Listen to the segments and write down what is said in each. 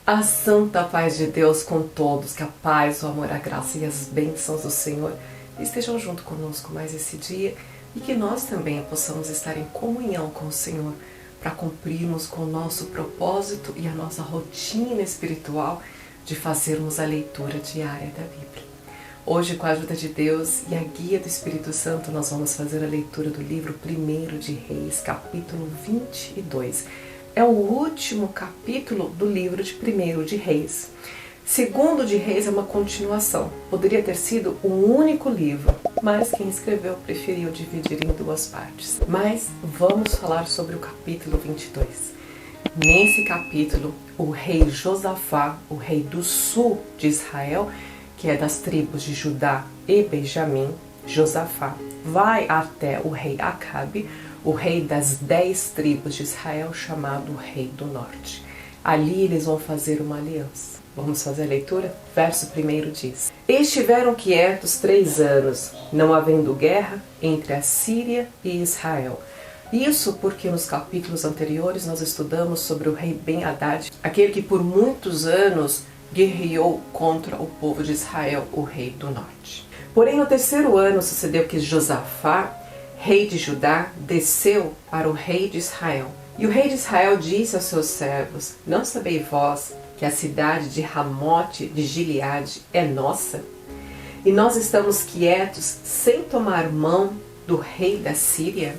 A santa paz de Deus com todos, que a paz, o amor, a graça e as bênçãos do Senhor estejam junto conosco mais esse dia e que nós também possamos estar em comunhão com o Senhor para cumprirmos com o nosso propósito e a nossa rotina espiritual de fazermos a leitura diária da Bíblia. Hoje, com a ajuda de Deus e a guia do Espírito Santo, nós vamos fazer a leitura do livro 1 de Reis, capítulo 22. É o último capítulo do livro de 1 de Reis. 2 de Reis é uma continuação. Poderia ter sido um único livro, mas quem escreveu preferiu dividir em duas partes. Mas vamos falar sobre o capítulo 22. Nesse capítulo, o rei Josafá, o rei do sul de Israel, que é das tribos de Judá e Benjamim, Josafá, vai até o rei Acabe, o rei das 10 tribos de Israel, chamado Rei do Norte. Ali eles vão fazer uma aliança. Vamos fazer a leitura? Verso 1 diz: Estiveram quietos 3 anos, não havendo guerra entre a Síria e Israel. Isso porque nos capítulos anteriores nós estudamos sobre o rei Ben-Hadad, aquele que por muitos anos guerreou contra o povo de Israel, o rei do norte. Porém, no 3º ano sucedeu que Josafá, rei de Judá, desceu para o rei de Israel. E o rei de Israel disse aos seus servos: Não sabeis vós que a cidade de Ramote de Gileade é nossa? E nós estamos quietos sem tomar mão do rei da Síria?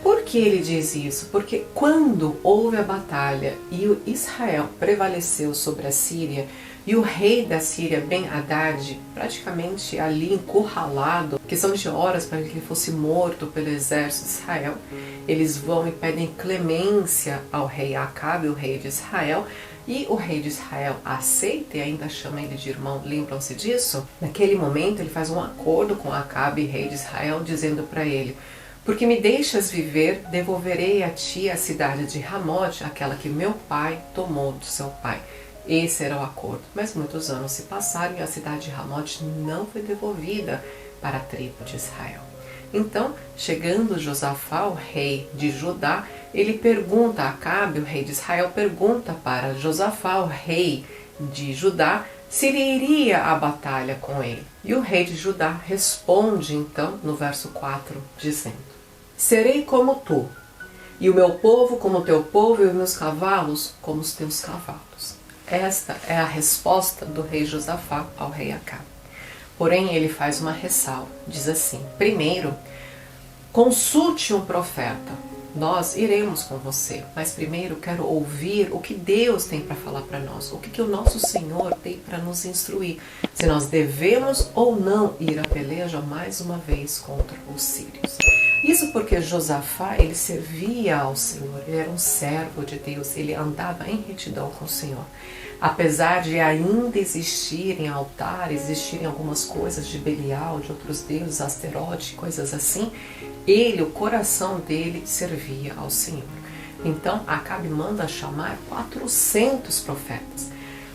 Por que ele diz isso? Porque quando houve a batalha e o Israel prevaleceu sobre a Síria, e o rei da Síria, Ben-Hadad, praticamente ali encurralado, questão de horas para que ele fosse morto pelo exército de Israel, eles vão e pedem clemência ao rei Acabe, o rei de Israel, e o rei de Israel aceita e ainda chama ele de irmão. Lembram-se disso? Naquele momento ele faz um acordo com Acabe, rei de Israel, dizendo para ele: Porque me deixas viver, devolverei a ti a cidade de Ramote, aquela que meu pai tomou do seu pai. Esse era o acordo. Mas muitos anos se passaram e a cidade de Ramote não foi devolvida para a tribo de Israel. Então, chegando Josafá, o rei de Judá, ele pergunta a Acabe, o rei de Israel, pergunta para Josafá, o rei de Judá, se ele iria à batalha com ele. E o rei de Judá responde então no verso 4, dizendo: Serei como tu, e o meu povo como o teu povo, e os meus cavalos como os teus cavalos. Esta é a resposta do rei Josafá ao rei Acabe. Porém, ele faz uma ressalva. Diz assim: primeiro, consulte um profeta. Nós iremos com você, mas primeiro quero ouvir o que Deus tem para falar para nós, o que o nosso Senhor tem para nos instruir, se nós devemos ou não ir à peleja mais uma vez contra os sírios. Isso porque Josafá, ele servia ao Senhor, ele era um servo de Deus, ele andava em retidão com o Senhor. Apesar de ainda existirem altares, existirem algumas coisas de Belial, de outros deuses, Asterote, coisas assim, ele, o coração dele, servia ao Senhor. Então, Acabe manda chamar 400 profetas.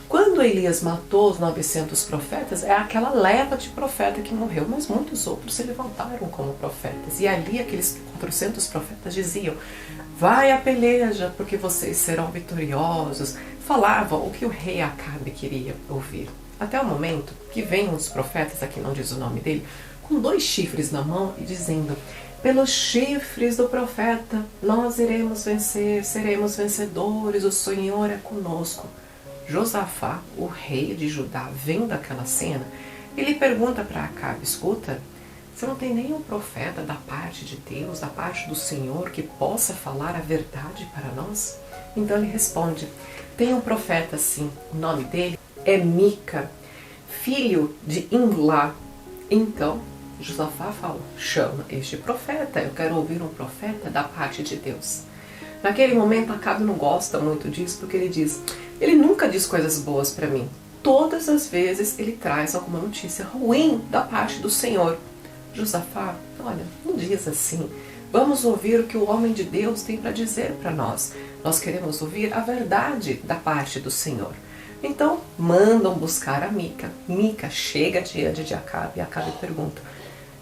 Quando Elias matou os 900 profetas, é aquela leva de profeta que morreu, mas muitos outros se levantaram como profetas. E ali aqueles 400 profetas diziam: vai à peleja, porque vocês serão vitoriosos. Falavam o que o rei Acabe queria ouvir. Até o momento que vem um dos profetas, aqui não diz o nome dele, com 2 chifres na mão e dizendo: pelos chifres do profeta nós iremos vencer, seremos vencedores, o Senhor é conosco. Josafá, o rei de Judá, vendo aquela cena, ele pergunta para Acabe: escuta, você não tem nenhum profeta da parte de Deus, da parte do Senhor, que possa falar a verdade para nós? Então ele responde: tem um profeta sim, o nome dele é Mica, filho de Imlá. Então Josafá fala: chama este profeta, eu quero ouvir um profeta da parte de Deus. Naquele momento Acabe não gosta muito disso, porque ele diz: ele nunca diz coisas boas para mim. Todas as vezes ele traz alguma notícia ruim da parte do Senhor. Josafá, olha, não diz assim. Vamos ouvir o que o homem de Deus tem para dizer para nós. Nós queremos ouvir a verdade da parte do Senhor. Então, mandam buscar a Mica. Mica chega diante de Acabe e Acabe pergunta: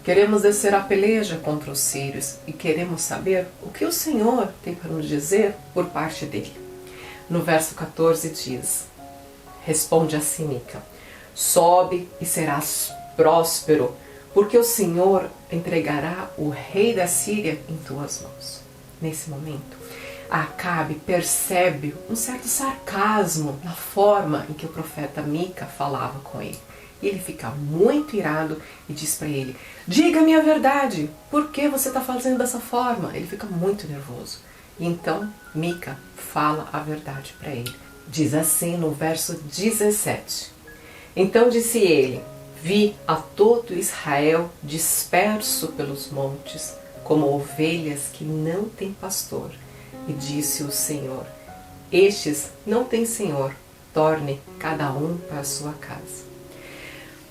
queremos descer a peleja contra os sírios e queremos saber o que o Senhor tem para nos dizer por parte dele. No verso 14 diz: Responde assim Mica: sobe e serás próspero, porque o Senhor entregará o rei da Síria em tuas mãos. Nesse momento, Acabe percebe um certo sarcasmo na forma em que o profeta Mica falava com ele. E ele fica muito irado e diz para ele: diga-me a verdade, por que você está fazendo dessa forma? Ele fica muito nervoso. E então Mica fala a verdade para ele. Diz assim no verso 17: então disse ele: vi a todo Israel disperso pelos montes, como ovelhas que não têm pastor. E disse o Senhor: estes não têm senhor, torne cada um para a sua casa.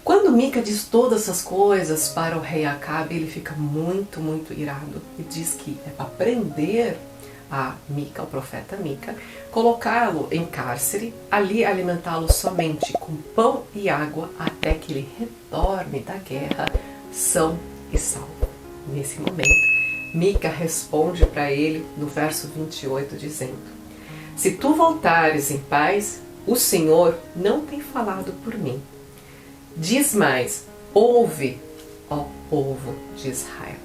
Quando Mica diz todas essas coisas para o rei Acabe, ele fica muito, muito irado e diz que é para prender a Mica, o profeta Mica, colocá-lo em cárcere, ali alimentá-lo somente com pão e água até que ele retorne da guerra são e salvo. Nesse momento, Mica responde para ele no verso 28 dizendo: se tu voltares em paz, o Senhor não tem falado por mim. Diz mais: ouve, ó povo de Israel.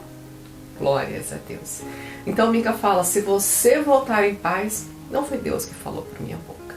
Glórias a Deus. Então Mica fala: se você voltar em paz, não foi Deus que falou por minha boca.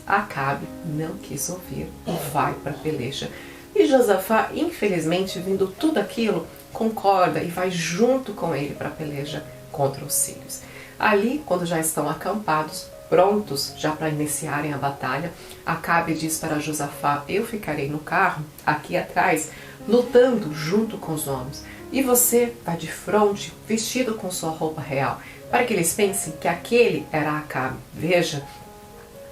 Acabe não quis ouvir e vai para a peleja. E Josafá, infelizmente, vendo tudo aquilo, concorda e vai junto com ele para a peleja contra os sírios. Ali, quando já estão acampados, prontos já para iniciarem a batalha, Acabe diz para Josafá: eu ficarei no carro, aqui atrás, lutando junto com os homens. E você vai de frente, vestido com sua roupa real, para que eles pensem que aquele era Acabe. Veja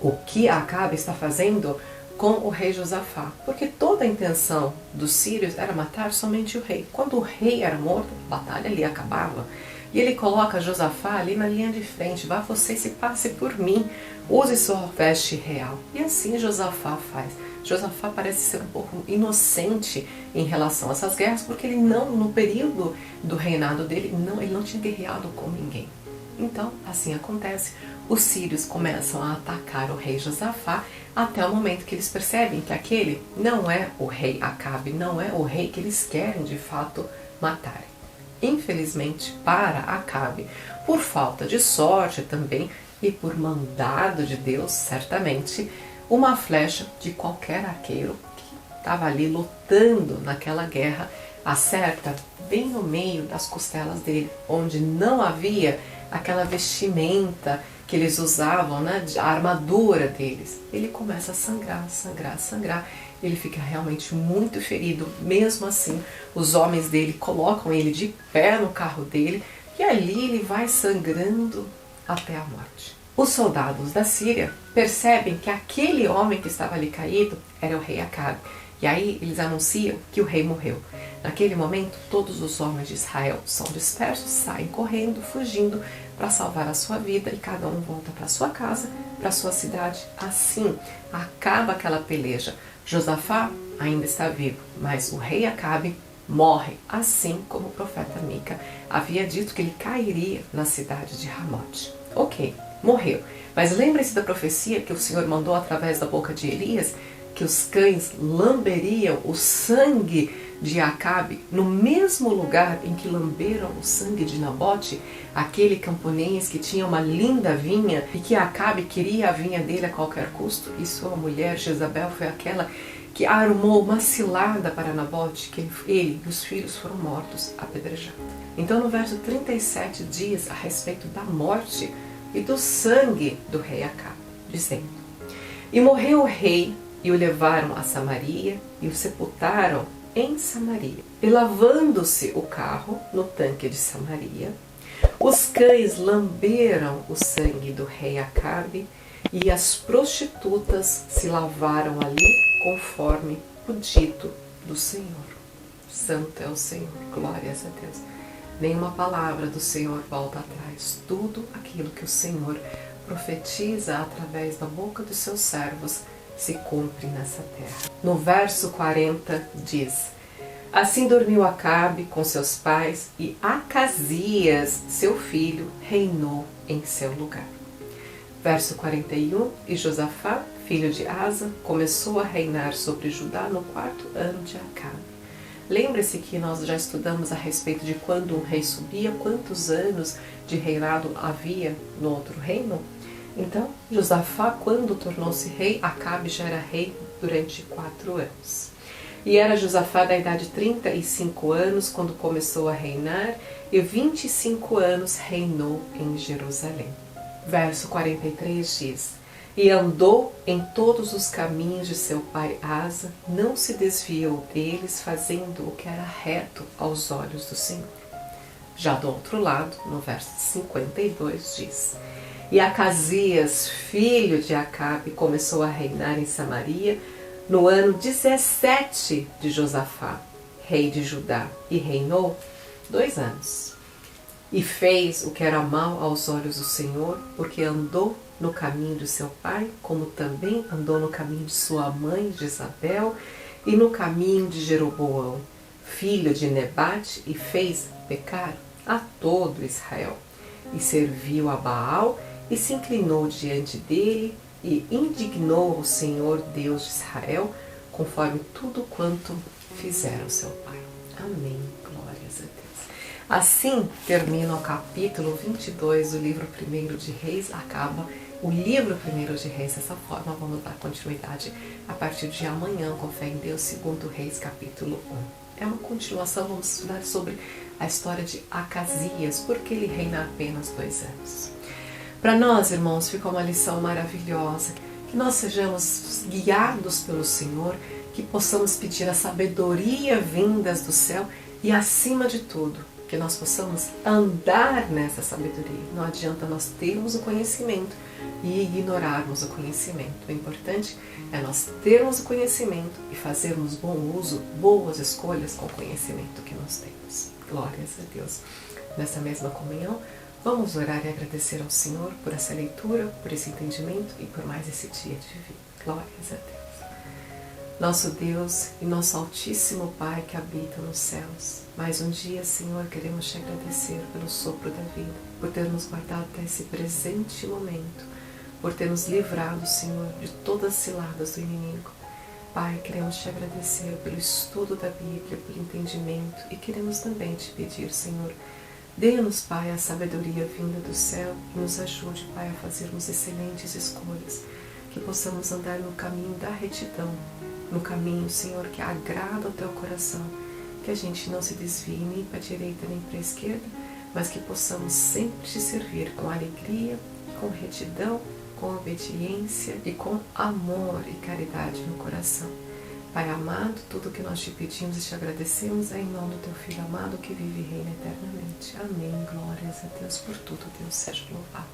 o que Acabe está fazendo com o rei Josafá, porque toda a intenção dos sírios era matar somente o rei. Quando o rei era morto, a batalha ali acabava. E ele coloca Josafá ali na linha de frente: vá você, se passe por mim, use sua veste real. E assim Josafá faz. Josafá parece ser um pouco inocente em relação a essas guerras, porque ele não, no período do reinado dele, ele não tinha guerreado com ninguém. Então, assim acontece. Os sírios começam a atacar o rei Josafá até o momento que eles percebem que aquele não é o rei Acabe, não é o rei que eles querem de fato matar. Infelizmente para Acabe, por falta de sorte também e por mandado de Deus, certamente, uma flecha de qualquer arqueiro que estava ali lutando naquela guerra acerta bem no meio das costelas dele, onde não havia aquela vestimenta que eles usavam, né, a armadura deles. Ele começa a sangrar, sangrar, sangrar. Ele fica realmente muito ferido. Mesmo assim, os homens dele colocam ele de pé no carro dele e ali ele vai sangrando até a morte. Os soldados da Síria percebem que aquele homem que estava ali caído era o rei Acabe. E aí eles anunciam que o rei morreu. Naquele momento, todos os homens de Israel são dispersos, saem correndo, fugindo para salvar a sua vida, e cada um volta para sua casa, para sua cidade. Assim, acaba aquela peleja. Josafá ainda está vivo, mas o rei Acabe morre, assim como o profeta Mica havia dito que ele cairia na cidade de Ramote. Ok, morreu. Mas lembre-se da profecia que o Senhor mandou através da boca de Elias, que os cães lamberiam o sangue de Acabe no mesmo lugar em que lamberam o sangue de Nabote, aquele camponês que tinha uma linda vinha e que Acabe queria a vinha dele a qualquer custo, e sua mulher Jezabel foi aquela que armou uma cilada para Nabote, que ele e os filhos foram mortos apedrejados. Então no verso 37 diz a respeito da morte e do sangue do rei Acabe, dizendo: e morreu o rei, e o levaram a Samaria, e o sepultaram em Samaria. E lavando-se o carro no tanque de Samaria, os cães lamberam o sangue do rei Acabe, e as prostitutas se lavaram ali conforme o dito do Senhor. Santo é o Senhor, glórias a Deus. Nenhuma palavra do Senhor volta atrás. Tudo aquilo que o Senhor profetiza através da boca dos seus servos se cumpre nessa terra. No verso 40 diz: assim dormiu Acabe com seus pais, e Acasias, seu filho, reinou em seu lugar. Verso 41, e Josafá, filho de Asa, começou a reinar sobre Judá no 4º ano de Acabe. Lembre-se que nós já estudamos a respeito de quando um rei subia, quantos anos de reinado havia no outro reino? Então, Josafá, quando tornou-se rei, Acabe já era rei durante 4 anos. E era Josafá da idade de 35 anos quando começou a reinar, e 25 anos reinou em Jerusalém. Verso 43 diz: E andou em todos os caminhos de seu pai Asa, não se desviou deles, fazendo o que era reto aos olhos do Senhor. Já do outro lado, no verso 52 diz: E Acasias, filho de Acabe, começou a reinar em Samaria no ano 17 de Josafá, rei de Judá, e reinou 2 anos. E fez o que era mal aos olhos do Senhor, porque andou no caminho de seu pai, como também andou no caminho de sua mãe Jezabel, e no caminho de Jeroboão, filho de Nebate, e fez pecar a todo Israel. E serviu a Baal, e se inclinou diante dele, e indignou o Senhor Deus de Israel, conforme tudo quanto fizeram seu pai. Amém. Glórias a Deus. Assim termina o capítulo 22 do livro 1 de Reis. Acaba o livro 1 de Reis dessa forma. Vamos dar continuidade a partir de amanhã, com fé em Deus, 2 Reis, capítulo 1. É uma continuação, vamos estudar sobre a história de Acasias, porque ele reina apenas 2 anos. Para nós, irmãos, fica uma lição maravilhosa, que nós sejamos guiados pelo Senhor, que possamos pedir a sabedoria vindas do céu e, acima de tudo, que nós possamos andar nessa sabedoria. Não adianta nós termos o conhecimento e ignorarmos o conhecimento. O importante é nós termos o conhecimento e fazermos bom uso, boas escolhas com o conhecimento que nós temos. Glórias a Deus. Nessa mesma comunhão, vamos orar e agradecer ao Senhor por essa leitura, por esse entendimento e por mais esse dia de vida. Glórias a Deus. Nosso Deus e nosso Altíssimo Pai que habita nos céus, mais um dia, Senhor, queremos te agradecer pelo sopro da vida, por ter nos guardado até esse presente momento, por ter nos livrado, Senhor, de todas as ciladas do inimigo. Pai, queremos te agradecer pelo estudo da Bíblia, pelo entendimento, e queremos também te pedir, Senhor, dê-nos, Pai, a sabedoria vinda do céu e nos ajude, Pai, a fazermos excelentes escolhas, que possamos andar no caminho da retidão, no caminho, Senhor, que agrada ao teu coração, que a gente não se desvie nem para a direita nem para a esquerda, mas que possamos sempre te servir com alegria, com retidão, com obediência e com amor e caridade no coração. Pai amado, tudo que nós te pedimos e te agradecemos é em nome do teu Filho amado que vive e reina eternamente. Amém. Glórias a Deus por tudo. Deus seja louvado.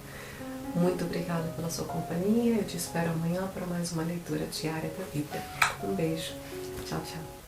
Muito obrigada pela sua companhia. Eu te espero amanhã para mais uma leitura diária da Bíblia. Um beijo. Tchau, tchau.